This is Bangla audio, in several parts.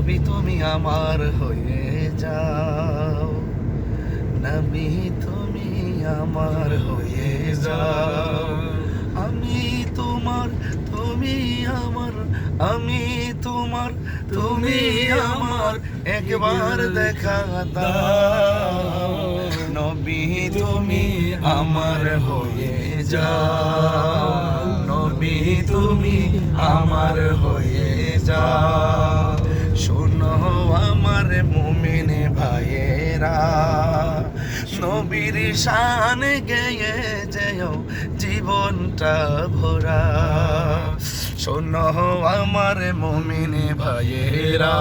নবী তুমি আমার হয়ে যাও, নবী তুমি আমার হয়ে যাও। আমি তোমার, তুমি আমার, আমি তোমার, তুমি আমার, একবার দেখা দাও। নবী তুমি আমার হয়ে যাও, নবী তুমি আমার হয়ে যাও। শোনো আমার মুমিন ভাইয়েরা, নবীর শান গেয়ে যেও জীবনটা ভরা। শোনো আমার মুমিন ভাইয়েরা,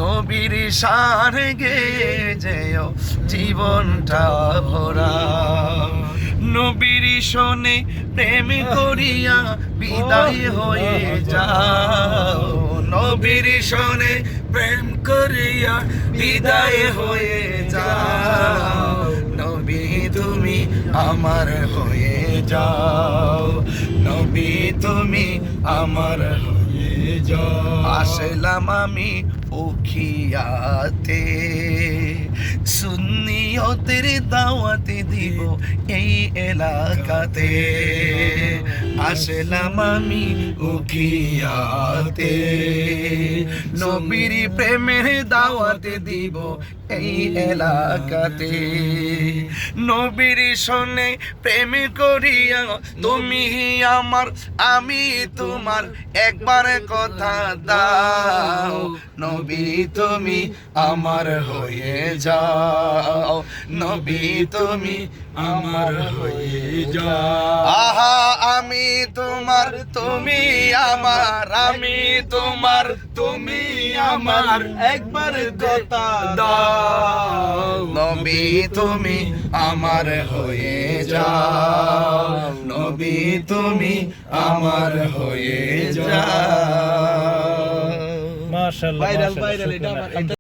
নবীর শান গেয়ে যেও জীবনটা ভরা। নবীর শোনে প্রেম করিয়া বিদায় হয়ে যাও, নবীর শোনে প্রেম করিয়া বিদায় হয়ে যাও। নবী তুমি আমার হয়ে যাও, নবী তুমি আমার হয়ে যাও। আসলাম আমি উখিয়াতে, সুন্নিয়তের দাওয়াতে দিব এই এলাকাতে। আসলাম আমি উখিয়াতে, নবীর প্রেমের দাওয়াতে দিব এই এলাকাতে। নবীর শোনে প্রেম করিয়া তুমি আমার, আমি তোমার, একবার কথা দাও। নবী তুমি আমার হয়ে যাও, নবী তুমি আমার হয়ে যাও। আহা আমি তোমার, তুমি আমার, আমি তোমার, তুমি আমার, একবার কথা দাও। নবী তুমি আমার হয়ে যাও, নবী তুমি আমার হয়ে যাও। মাশাআল্লাহ, ভাইরাল মাশাআল্লাহ, ভাইরাল শুকরান। এটা